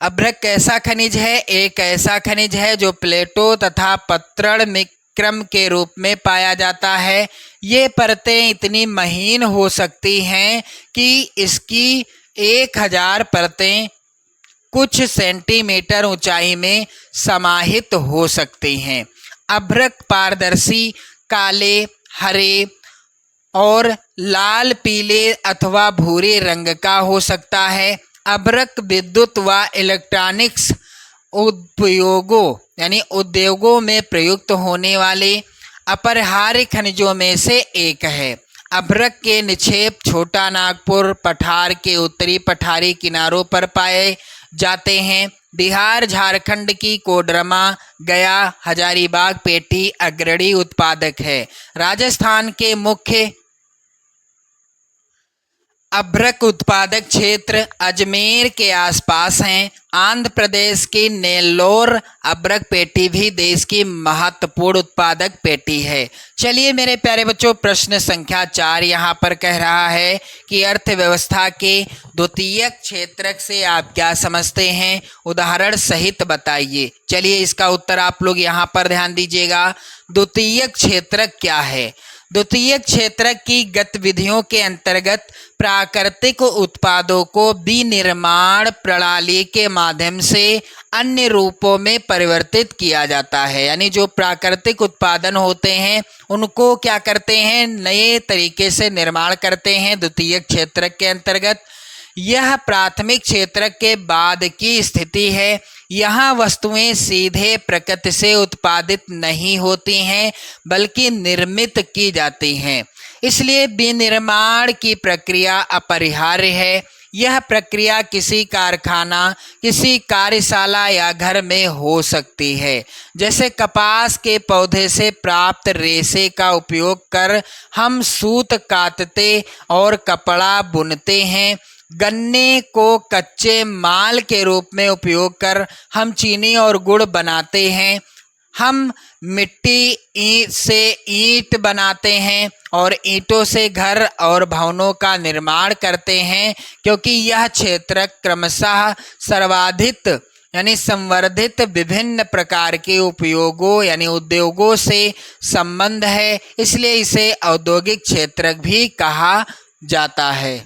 अभ्रक कैसा खनिज है? एक ऐसा खनिज है जो प्लेटो तथा पत्रण में क्रम के रूप में पाया जाता है। ये परतें इतनी महीन हो सकती हैं कि इसकी 1000 परतें कुछ सेंटीमीटर ऊंचाई में समाहित हो सकती हैं। अभ्रक पारदर्शी, काले, हरे और लाल, पीले अथवा भूरे रंग का हो सकता है। अभ्रक विद्युत व इलेक्ट्रॉनिक्स उद्योगों में प्रयुक्त होने वाले अपरिहार्य खनिजों में से एक है। अभ्रक के निक्षेप छोटा नागपुर पठार के उत्तरी पठारी किनारों पर पाए जाते हैं। बिहार, झारखंड की कोडरमा, गया, हजारीबाग पेटी अग्रणी उत्पादक है। राजस्थान के मुख्य अभ्रक उत्पादक क्षेत्र अजमेर के आसपास हैं। आंध्र प्रदेश की नेल्लोर अभ्रक पेटी भी देश की महत्वपूर्ण उत्पादक पेटी है। चलिए मेरे प्यारे बच्चों, प्रश्न संख्या 4 यहाँ पर कह रहा है कि अर्थव्यवस्था के द्वितीयक क्षेत्रक से आप क्या समझते हैं, उदाहरण सहित बताइए। चलिए इसका उत्तर आप लोग यहाँ पर ध्यान दीजिएगा। द्वितीयक क्षेत्रक क्या है? द्वितीयक क्षेत्रक की गतिविधियों के अंतर्गत प्राकृतिक उत्पादों को विनिर्माण प्रणाली के माध्यम से अन्य रूपों में परिवर्तित किया जाता है। यानी जो प्राकृतिक उत्पादन होते हैं उनको क्या करते हैं, नए तरीके से निर्माण करते हैं द्वितीयक क्षेत्रक के अंतर्गत। यह प्राथमिक क्षेत्रक के बाद की स्थिति है। यहाँ वस्तुएं सीधे प्रकृति से उत्पादित नहीं होती हैं बल्कि निर्मित की जाती हैं, इसलिए विनिर्माण की प्रक्रिया अपरिहार्य है। यह प्रक्रिया किसी कारखाना, किसी कार्यशाला या घर में हो सकती है। जैसे कपास के पौधे से प्राप्त रेशे का उपयोग कर हम सूत काटते और कपड़ा बुनते हैं। गन्ने को कच्चे माल के रूप में उपयोग कर हम चीनी और गुड़ बनाते हैं। हम मिट्टी से ईंट बनाते हैं और ईंटों से घर और भवनों का निर्माण करते हैं, क्योंकि यह क्षेत्र क्रमशः सर्वाधिक संवर्धित विभिन्न प्रकार के उपयोगों यानी उद्योगों से संबंध है, इसलिए इसे औद्योगिक क्षेत्र भी कहा जाता है।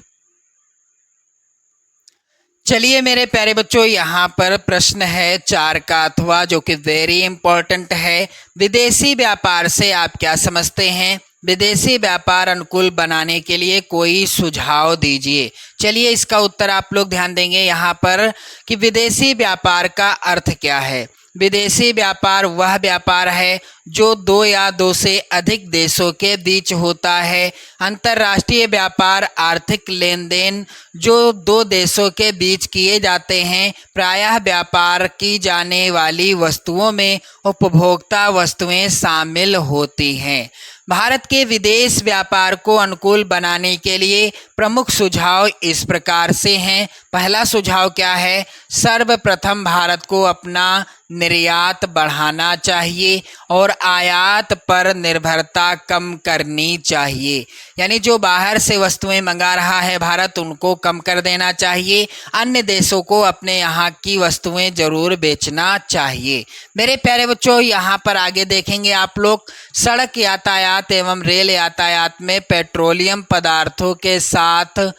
चलिए मेरे प्यारे बच्चों, यहाँ पर प्रश्न है 4 का अथवा, जो कि वेरी इंपॉर्टेंट है। विदेशी व्यापार से आप क्या समझते हैं? विदेशी व्यापार अनुकूल बनाने के लिए कोई सुझाव दीजिए। चलिए इसका उत्तर आप लोग ध्यान देंगे यहाँ पर कि विदेशी व्यापार का अर्थ क्या है। विदेशी व्यापार वह व्यापार है जो 2 या 2 से अधिक देशों के बीच होता है। अंतर्राष्ट्रीय व्यापार आर्थिक लेन देन जो 2 देशों के बीच किए जाते हैं। प्रायः व्यापार की जाने वाली वस्तुओं में उपभोक्ता वस्तुएं शामिल होती हैं। भारत के विदेश व्यापार को अनुकूल बनाने के लिए प्रमुख सुझाव इस प्रकार से हैं। पहला सुझाव क्या है? सर्वप्रथम भारत को अपना निर्यात बढ़ाना चाहिए और आयात पर निर्भरता कम करनी चाहिए। यानी जो बाहर से वस्तुएं मंगा रहा है भारत, उनको कम कर देना चाहिए। अन्य देशों को अपने यहाँ की वस्तुएं जरूर बेचना चाहिए। मेरे प्यारे बच्चों, यहाँ पर आगे देखेंगे आप लोग, सड़क यातायात एवं रेल यातायात में पेट्रोलियम पदार्थों के साथ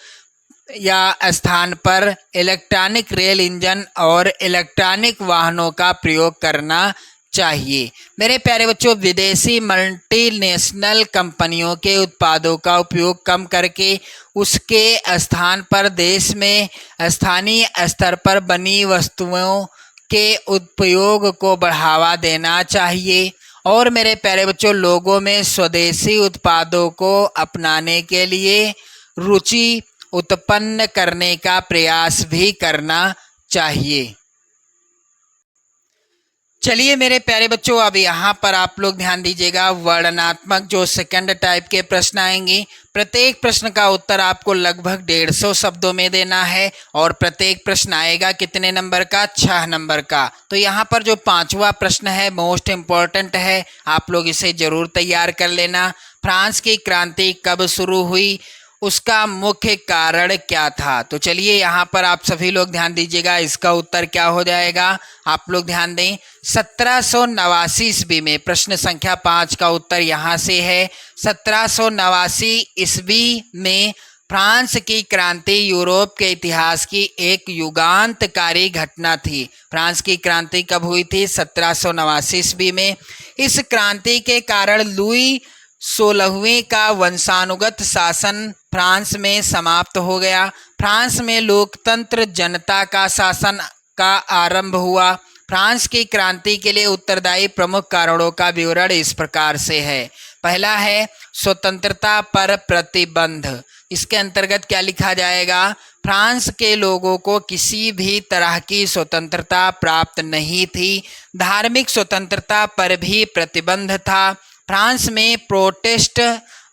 या स्थान पर इलेक्ट्रॉनिक रेल इंजन और इलेक्ट्रॉनिक वाहनों का प्रयोग करना चाहिए। मेरे प्यारे बच्चों, विदेशी मल्टीनेशनल कंपनियों के उत्पादों का उपयोग कम करके उसके स्थान पर देश में स्थानीय स्तर पर बनी वस्तुओं के उपयोग को बढ़ावा देना चाहिए। और मेरे प्यारे बच्चों, लोगों में स्वदेशी उत्पादों को अपनाने के लिए रुचि उत्पन्न करने का प्रयास भी करना चाहिए। चलिए मेरे प्यारे बच्चों, अब यहाँ पर आप लोग ध्यान दीजिएगा। वर्णनात्मक जो सेकंड टाइप के प्रश्न आएंगे, प्रत्येक प्रश्न का उत्तर आपको लगभग 150 शब्दों में देना है और प्रत्येक प्रश्न आएगा कितने नंबर का? 6 नंबर का। तो यहाँ पर जो 5वां प्रश्न है मोस्ट इम्पॉर्टेंट है, आप लोग इसे जरूर तैयार कर लेना। फ्रांस की क्रांति कब शुरू हुई, उसका मुख्य कारण क्या था? तो चलिए यहाँ पर आप सभी लोग ध्यान दीजिएगा, इसका उत्तर क्या हो जाएगा? आप लोग ध्यान दें, 1789 ईस्वी में। प्रश्न संख्या 5 का उत्तर यहाँ से है। 1789 ईस्वी में फ्रांस की क्रांति यूरोप के इतिहास की एक युगांतकारी घटना थी। फ्रांस की क्रांति कब हुई थी? 1789 ईस्वी में। इस क्रांति के कारण लुई 16वें का वंशानुगत शासन फ्रांस में समाप्त हो गया। फ्रांस में लोकतंत्र, जनता का शासन का आरंभ हुआ। फ्रांस की क्रांति के लिए उत्तरदायी प्रमुख कारणों का विवरण इस प्रकार से है। पहला है स्वतंत्रता पर प्रतिबंध। इसके अंतर्गत क्या लिखा जाएगा? फ्रांस के लोगों को किसी भी तरह की स्वतंत्रता प्राप्त नहीं थी। धार्मिक स्वतंत्रता पर भी प्रतिबंध था। फ्रांस में प्रोटेस्ट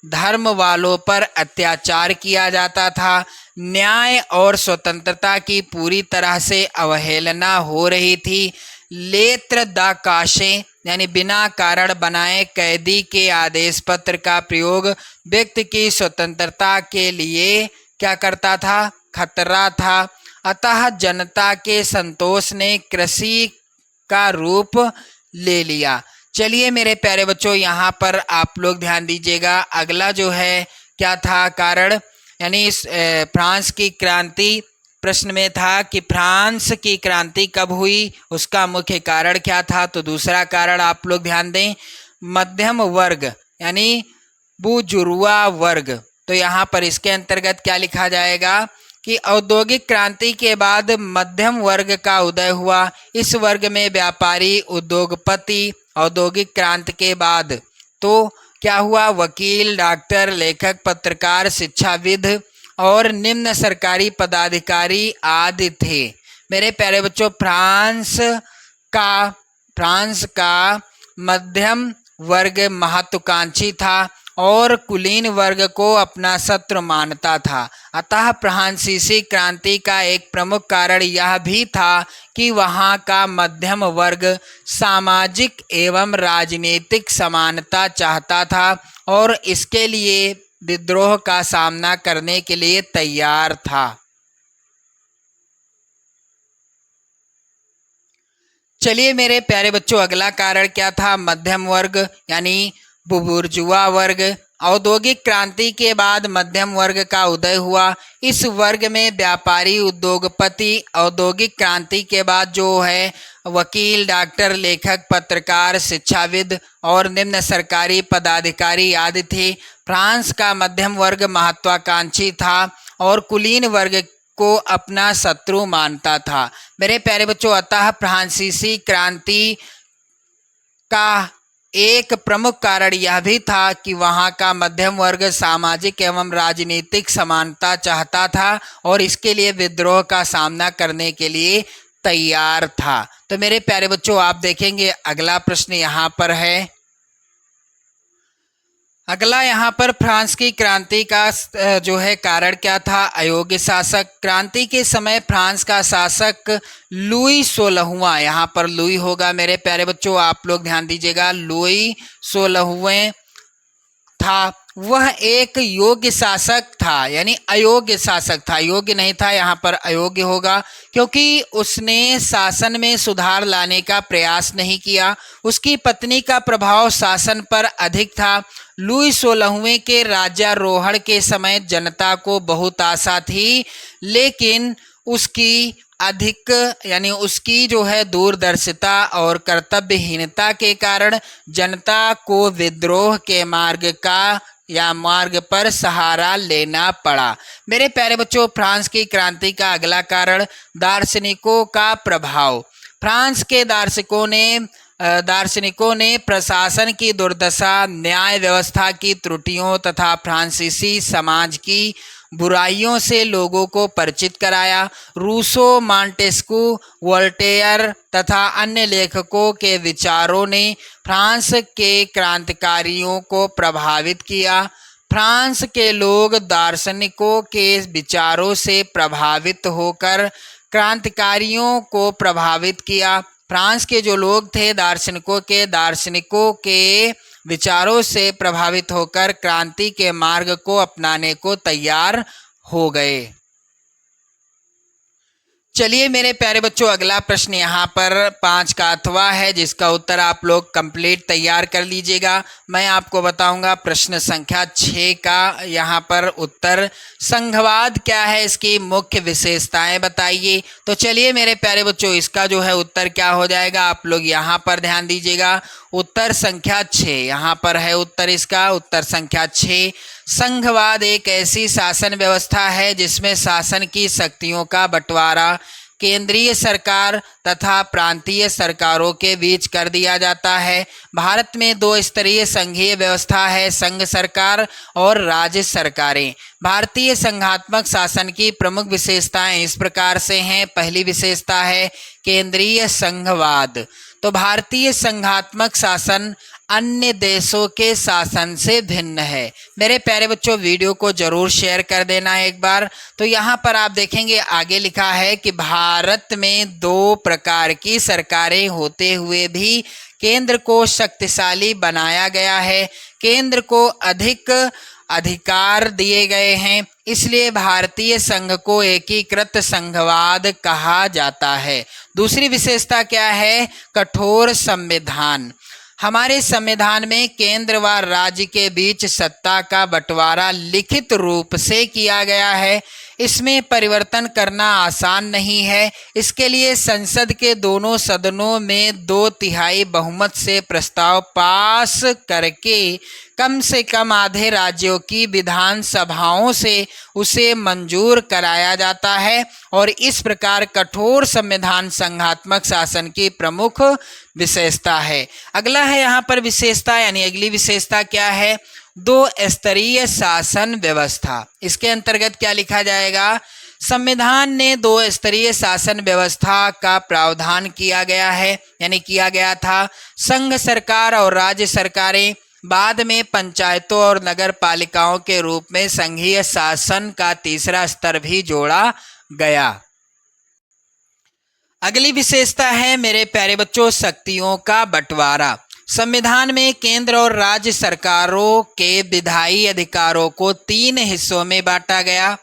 धर्म वालों पर अत्याचार किया जाता था। न्याय और स्वतंत्रता की पूरी तरह से अवहेलना हो रही थी। लेत्र द काशे यानी बिना कारण बनाए कैदी के आदेश पत्र का प्रयोग व्यक्ति की स्वतंत्रता के लिए क्या करता था? खतरा था। अतः जनता के संतोष ने कृषि का रूप ले लिया। चलिए मेरे प्यारे बच्चों, यहाँ पर आप लोग ध्यान दीजिएगा। अगला जो है क्या था कारण, यानी इस फ्रांस की क्रांति प्रश्न में था कि फ्रांस की क्रांति कब हुई, उसका मुख्य कारण क्या था? तो दूसरा कारण आप लोग ध्यान दें, मध्यम वर्ग यानी बुजुर्वा वर्ग। तो यहाँ पर इसके अंतर्गत क्या लिखा जाएगा कि औद्योगिक क्रांति के बाद मध्यम वर्ग का उदय हुआ। इस वर्ग में व्यापारी, उद्योगपति। औद्योगिक क्रांति के बाद तो क्या हुआ? वकील, डॉक्टर, लेखक, पत्रकार, शिक्षाविद और निम्न सरकारी पदाधिकारी आदि थे। मेरे प्यारे बच्चों, फ्रांस का मध्यम वर्ग महत्वाकांक्षी था और कुलीन वर्ग को अपना शत्रु मानता था। अतः फ्रांसीसी क्रांति का एक प्रमुख कारण यह भी था कि वहाँ का मध्यम वर्ग सामाजिक एवं राजनीतिक समानता चाहता था और इसके लिए विद्रोह का सामना करने के लिए तैयार था। चलिए मेरे प्यारे बच्चों, अगला कारण क्या था? मध्यम वर्ग यानी बुर्जुआ वर्ग। औद्योगिक क्रांति के बाद मध्यम वर्ग का उदय हुआ। इस वर्ग में व्यापारी, उद्योगपति। औद्योगिक क्रांति के बाद जो है वकील, डॉक्टर, लेखक, पत्रकार, शिक्षाविद और निम्न सरकारी पदाधिकारी आदि थे। फ्रांस का मध्यम वर्ग महत्वाकांक्षी था और कुलीन वर्ग को अपना शत्रु मानता था। मेरे प्यारे बच्चों, अतः फ्रांसीसी क्रांति का एक प्रमुख कारण यह भी था कि वहाँ का मध्यम वर्ग सामाजिक एवं राजनीतिक समानता चाहता था और इसके लिए विद्रोह का सामना करने के लिए तैयार था। तो मेरे प्यारे बच्चों, आप देखेंगे अगला प्रश्न यहाँ पर है। अगला यहाँ पर फ्रांस की क्रांति का जो है कारण क्या था? अयोग्य शासक। क्रांति के समय फ्रांस का शासक लुई 16वां, यहाँ पर लुई होगा मेरे प्यारे बच्चों, आप लोग ध्यान दीजिएगा, लुई 16वें था। वह एक योग्य शासक था, यानी अयोग्य शासक था। योग्य नहीं था, यहाँ पर अयोग्य होगा क्योंकि उसने शासन में सुधार लाने का प्रयास नहीं किया। उसकी पत्नी का प्रभाव शासन पर अधिक था। लुई 16वें के राज्यारोहण के समय जनता को बहुत आशा थी, लेकिन उसकी उसकी जो है दूरदर्शिता और कर्तव्यहीनता के कारण जनता को विद्रोह के मार्ग पर सहारा लेना पड़ा। मेरे प्यारे बच्चों, फ्रांस की क्रांति का अगला कारण दार्शनिकों का प्रभाव। फ्रांस के दार्शनिकों ने प्रशासन की दुर्दशा, न्याय व्यवस्था की त्रुटियों तथा फ्रांसीसी समाज की बुराइयों से लोगों को परिचित कराया। रूसो, मॉन्टेस्क्यू, वोल्टेयर तथा अन्य लेखकों के विचारों ने फ्रांस के क्रांतिकारियों को प्रभावित किया। फ्रांस के लोग दार्शनिकों के विचारों से प्रभावित होकर क्रांतिकारियों को प्रभावित किया। फ्रांस के जो लोग थे दार्शनिकों के विचारों से प्रभावित होकर क्रांति के मार्ग को अपनाने को तैयार हो गए। चलिए मेरे प्यारे बच्चों, अगला प्रश्न यहाँ पर 5 का अथवा है, जिसका उत्तर आप लोग कंप्लीट तैयार कर लीजिएगा। मैं आपको बताऊंगा प्रश्न संख्या 6 का यहाँ पर उत्तर। संघवाद क्या है, इसकी मुख्य विशेषताएं बताइए। तो चलिए मेरे प्यारे बच्चों, इसका जो है उत्तर क्या हो जाएगा, आप लोग यहाँ पर ध्यान दीजिएगा। उत्तर संख्या 6 यहाँ पर है उत्तर इसका। उत्तर संख्या 6, संघवाद एक ऐसी शासन व्यवस्था है जिसमें शासन की शक्तियों का बंटवारा केंद्रीय सरकार तथा प्रांतीय सरकारों के बीच कर दिया जाता है। भारत में 2 स्तरीय संघीय व्यवस्था है, संघ सरकार और राज्य सरकारें। भारतीय संघात्मक शासन की प्रमुख विशेषताएं इस प्रकार से हैं। पहली विशेषता है केंद्रीय संघवाद। तो भारतीय संघात्मक शासन अन्य देशों के शासन से भिन्न है। मेरे प्यारे बच्चों, वीडियो को जरूर शेयर कर देना एक बार। तो यहाँ पर आप देखेंगे आगे लिखा है कि भारत में 2 प्रकार की सरकारें होते हुए भी केंद्र को शक्तिशाली बनाया गया है, केंद्र को अधिक अधिकार दिए गए हैं, इसलिए भारतीय संघ को एकीकृत संघवाद कहा जाता है। दूसरी विशेषता क्या है, कठोर संविधान। हमारे संविधान में केंद्र व राज्य के बीच सत्ता का बंटवारा लिखित रूप से किया गया है। इसमें परिवर्तन करना आसान नहीं है। इसके लिए संसद के दोनों सदनों में 2/3 बहुमत से प्रस्ताव पास करके कम से कम आधे राज्यों की विधानसभाओं से उसे मंजूर कराया जाता है और इस प्रकार कठोर संविधान संघात्मक शासन की प्रमुख विशेषता है। अगला है यहाँ पर विशेषता, यानी अगली विशेषता क्या है, 2 स्तरीय शासन व्यवस्था। इसके अंतर्गत क्या लिखा जाएगा, संविधान ने 2 स्तरीय शासन व्यवस्था का प्रावधान किया गया है, यानी किया गया था। संघ सरकार और राज्य सरकारें, बाद में पंचायतों और नगर पालिकाओं के रूप में संघीय शासन का तीसरा स्तर भी जोड़ा गया। अगली विशेषता है मेरे प्यारे बच्चों, शक्तियों का बंटवारा। संविधान में केंद्र और राज्य सरकारों के विधायी अधिकारों को 3 हिस्सों में बांटा गया।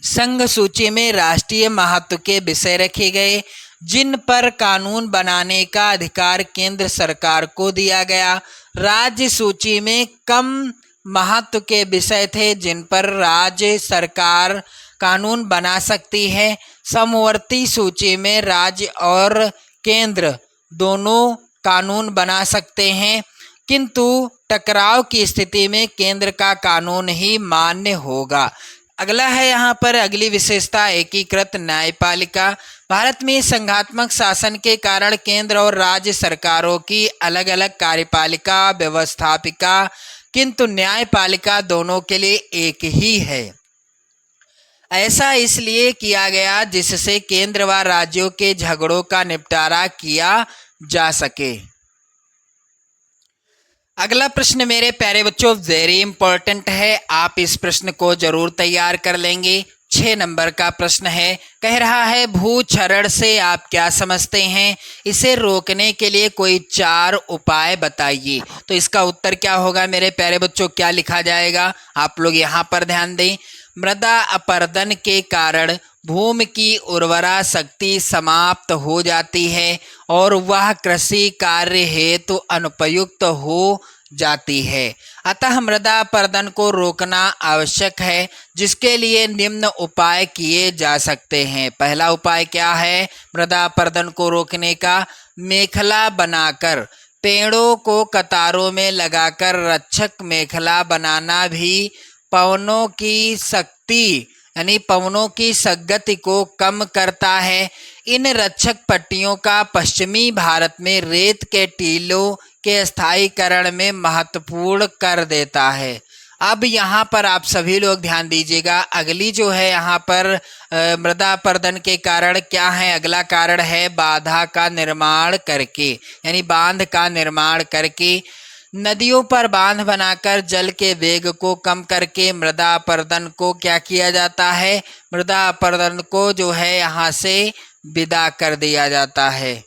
संघ सूची में राष्ट्रीय महत्व के विषय रखे गए, जिन पर कानून बनाने का अधिकार केंद्र सरकार को दिया गया। राज्य सूची में कम महत्व के विषय थे, जिन पर राज्य सरकार कानून बना सकती है। समवर्ती सूची में राज्य और केंद्र दोनों कानून बना सकते हैं, किंतु टकराव की स्थिति में केंद्र का कानून ही मान्य होगा। अगला है यहाँ पर अगली विशेषता, एकीकृत न्यायपालिका। भारत में संघात्मक शासन के कारण केंद्र और राज्य सरकारों की अलग अलग कार्यपालिका व्यवस्थापिका, किंतु न्यायपालिका दोनों के लिए एक ही है। ऐसा इसलिए किया गया जिससे केंद्र व राज्यों के झगड़ों का निपटारा किया जा सके। अगला प्रश्न मेरे प्यारे बच्चों वेरी इंपॉर्टेंट है, आप इस प्रश्न को जरूर तैयार कर लेंगे। 6 नंबर का प्रश्न है, कह रहा है भूक्षरण से आप क्या समझते हैं, इसे रोकने के लिए कोई 4 उपाय बताइए। तो इसका उत्तर क्या होगा मेरे प्यारे बच्चों, क्या लिखा जाएगा, आप लोग यहाँ पर ध्यान दें। मृदा अपरदन के कारण भूमि की उर्वरा शक्ति समाप्त हो जाती है और वह कृषि कार्य हेतु अनुपयुक्त हो जाती है। अतः मृदा अपरदन को रोकना आवश्यक है, जिसके लिए निम्न उपाय किए जा सकते हैं। पहला उपाय क्या है मृदा अपरदन को रोकने का, मेखला बनाकर पेड़ों को कतारों में लगाकर रक्षक मेखला बनाना भी पवनों की शक्ति यानी पवनों की संगति को कम करता है। इन रक्षक पट्टियों का पश्चिमी भारत में रेत के टीलों के स्थायीकरण में महत्वपूर्ण कर देता है। अब यहाँ पर आप सभी लोग ध्यान दीजिएगा, अगली जो है यहाँ पर मृदा अपरदन के कारण क्या है? अगला कारण है बाधा का निर्माण करके, यानी बांध का निर्माण करके। नदियों पर बांध बनाकर जल के वेग को कम करके मृदा अपरदन को क्या किया जाता है? मृदा अपरदन को जो है यहाँ से विदा कर दिया जाता है।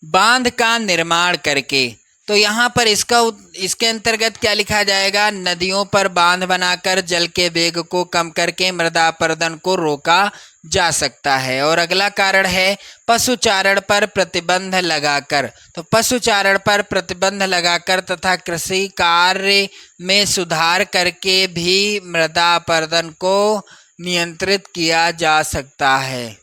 बांध का निर्माण करके, तो यहाँ पर इसके अंतर्गत क्या लिखा जाएगा? नदियों पर बांध बनाकर जल के वेग को कम करके मृदा अपरदन को रोका जा सकता है। और अगला कारण है पशुचारण पर प्रतिबंध लगाकर। तो पशुचारण पर प्रतिबंध लगाकर तथा कृषि कार्य में सुधार करके भी मृदा अपरदन को नियंत्रित किया जा सकता है।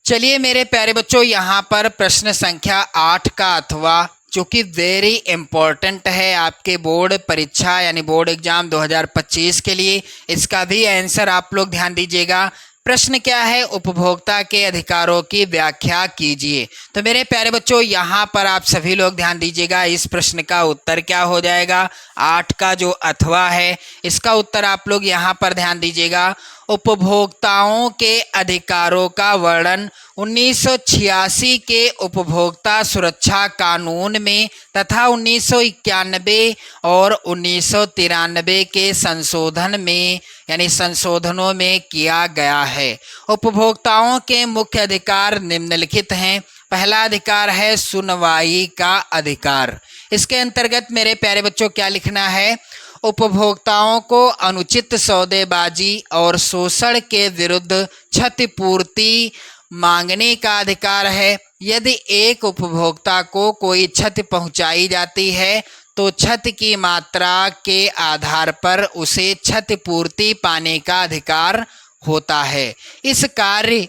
चलिए मेरे प्यारे बच्चों, यहाँ पर प्रश्न संख्या 8 का अथवा, जो कि वेरी इंपॉर्टेंट है आपके बोर्ड परीक्षा यानी बोर्ड एग्जाम 2025 के लिए, इसका भी आंसर आप लोग ध्यान दीजिएगा। प्रश्न क्या है? उपभोक्ता के अधिकारों की व्याख्या कीजिए। तो मेरे प्यारे बच्चों, यहाँ पर आप सभी लोग ध्यान दीजिएगा, इस प्रश्न का उत्तर क्या हो जाएगा? 8 का जो अथवा है इसका उत्तर आप लोग यहाँ पर ध्यान दीजिएगा। उपभोक्ताओं के अधिकारों का वर्णन 1986 के उपभोक्ता सुरक्षा कानून में तथा 1991 और 1993 के संशोधन में यानी संशोधनों में किया गया है। उपभोक्ताओं के मुख्य अधिकार निम्नलिखित हैं। पहला अधिकार है सुनवाई का अधिकार। इसके अंतर्गत मेरे प्यारे बच्चों क्या लिखना है? उपभोक्ताओं को अनुचित सौदेबाजी और शोषण के विरुद्ध क्षतिपूर्ति मांगने का अधिकार है। यदि एक उपभोक्ता को कोई क्षति पहुंचाई जाती है तो क्षति की मात्रा के आधार पर उसे क्षतिपूर्ति पाने का अधिकार होता है। इस कार्य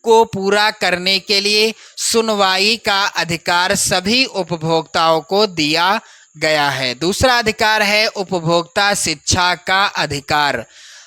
को पूरा करने के लिए सुनवाई का अधिकार सभी उपभोक्ताओं को दिया गया है। दूसरा अधिकार है उपभोक्ता शिक्षा का अधिकार।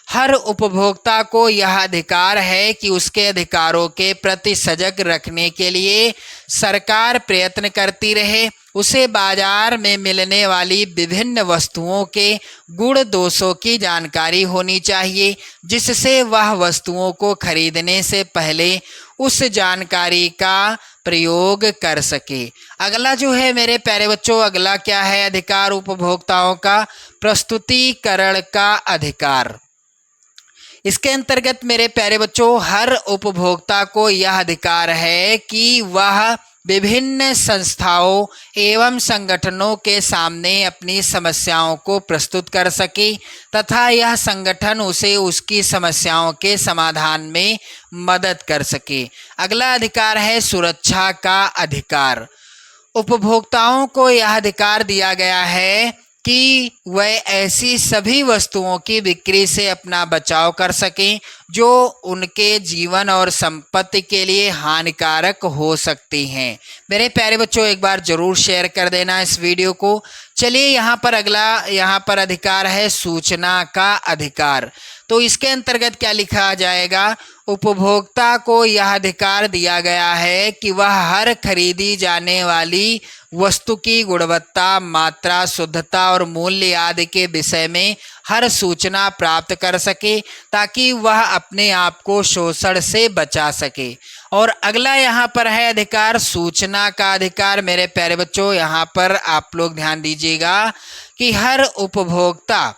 हर उपभोक्ता को यह अधिकार है कि उसके अधिकारों के प्रति सजग रखने के लिए सरकार प्रयत्न करती रहे। उसे बाजार में मिलने वाली विभिन्न वस्तुओं के गुण दोषों की जानकारी होनी चाहिए, जिससे वह वस्तुओं को खरीदने से पहले उस जानकारी का प्रयोग कर सके। अगला जो है मेरे प्यारे बच्चों, अगला क्या है अधिकार उपभोक्ताओं का? प्रस्तुतिकरण का अधिकार। इसके अंतर्गत मेरे प्यारे बच्चों, हर उपभोक्ता को यह अधिकार है कि वह विभिन्न संस्थाओं एवं संगठनों के सामने अपनी समस्याओं को प्रस्तुत कर सके तथा यह संगठन उसे उसकी समस्याओं के समाधान में मदद कर सके। अगला अधिकार है सुरक्षा का अधिकार। उपभोक्ताओं को यह अधिकार दिया गया है कि वह ऐसी सभी वस्तुओं की बिक्री से अपना बचाव कर सकें जो उनके जीवन और संपत्ति के लिए हानिकारक हो सकती हैं। मेरे प्यारे बच्चों, एक बार जरूर शेयर कर देना इस वीडियो को। चलिए यहाँ पर अगला अधिकार है सूचना का अधिकार। तो इसके अंतर्गत क्या लिखा जाएगा? उपभोक्ता को यह अधिकार दिया गया है कि वह हर खरीदी जाने वाली वस्तु की गुणवत्ता, मात्रा, शुद्धता और मूल्य आदि के विषय में हर सूचना प्राप्त कर सके ताकि वह अपने आप को शोषण से बचा सके। और अगला यहाँ पर है अधिकार सूचना का अधिकार। मेरे प्यारे बच्चों, यहाँ पर आप लोग ध्यान दीजिएगा कि हर उपभोक्ता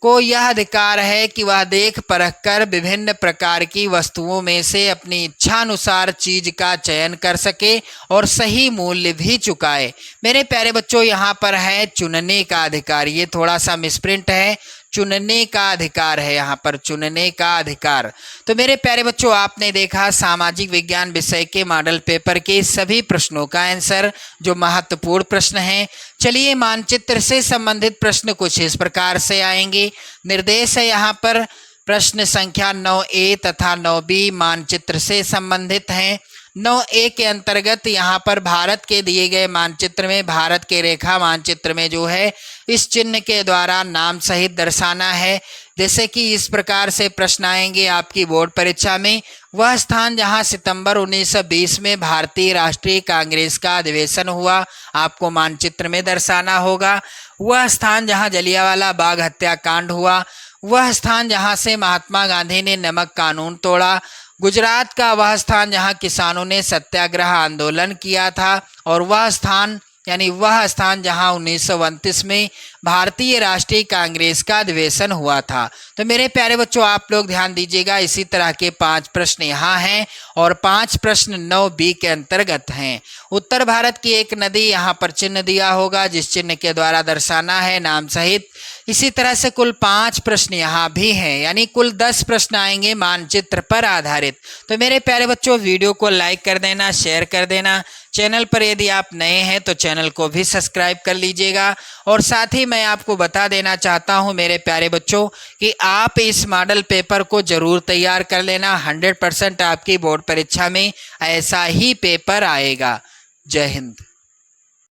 को यह अधिकार है कि वह देख परख कर विभिन्न प्रकार की वस्तुओं में से अपनी इच्छानुसार चीज का चयन कर सके और सही मूल्य भी चुकाए। मेरे प्यारे बच्चों, यहाँ पर है चुनने का अधिकार। ये थोड़ा सा मिसप्रिंट है, चुनने का अधिकार है, यहाँ पर चुनने का अधिकार। तो मेरे प्यारे बच्चों, आपने देखा सामाजिक विज्ञान विषय के मॉडल पेपर के सभी प्रश्नों का आंसर, जो महत्वपूर्ण प्रश्न हैं। चलिए, मानचित्र से संबंधित प्रश्न कुछ इस प्रकार से आएंगे। निर्देश है यहाँ पर प्रश्न संख्या 9A तथा 9B मानचित्र से संबंधित हैं। 9A के अंतर्गत यहाँ पर भारत के दिए गए मानचित्र में, भारत के रेखा मानचित्र में जो है इस चिन्ह के द्वारा नाम सहित दर्शाना है। जैसे कि इस प्रकार से प्रश्न आएंगे आपकी बोर्ड परीक्षा में, वह स्थान जहां सितंबर 1920 में भारतीय राष्ट्रीय कांग्रेस का अधिवेशन हुआ, आपको मानचित्र में दर्शाना होगा। वह स्थान जहां जलियांवाला बाग हत्याकांड हुआ, वह स्थान जहां से महात्मा गांधी ने नमक कानून तोड़ा, गुजरात का वह स्थान जहां किसानों ने सत्याग्रह आंदोलन किया था, और वह स्थान जहां 1929 में भारतीय राष्ट्रीय कांग्रेस का अधिवेशन हुआ था। तो मेरे प्यारे बच्चों, आप लोग ध्यान दीजिएगा, इसी तरह के 5 प्रश्न यहाँ हैं और 5 प्रश्न 9B के अंतर्गत हैं। उत्तर भारत की एक नदी, यहाँ पर चिन्ह दिया होगा जिस चिन्ह के द्वारा दर्शाना है नाम सहित। इसी तरह से कुल 5 प्रश्न यहाँ भी हैं, यानी कुल 10 प्रश्न आएंगे मानचित्र पर आधारित। तो मेरे प्यारे बच्चों, वीडियो को लाइक कर देना, शेयर कर देना। चैनल पर यदि आप नए हैं तो चैनल को भी सब्सक्राइब कर लीजिएगा। और साथ ही मैं आपको बता देना चाहता हूं मेरे प्यारे बच्चों कि आप इस मॉडल पेपर को जरूर तैयार कर लेना। 100% आपकी बोर्ड परीक्षा में ऐसा ही पेपर आएगा। जय हिंद।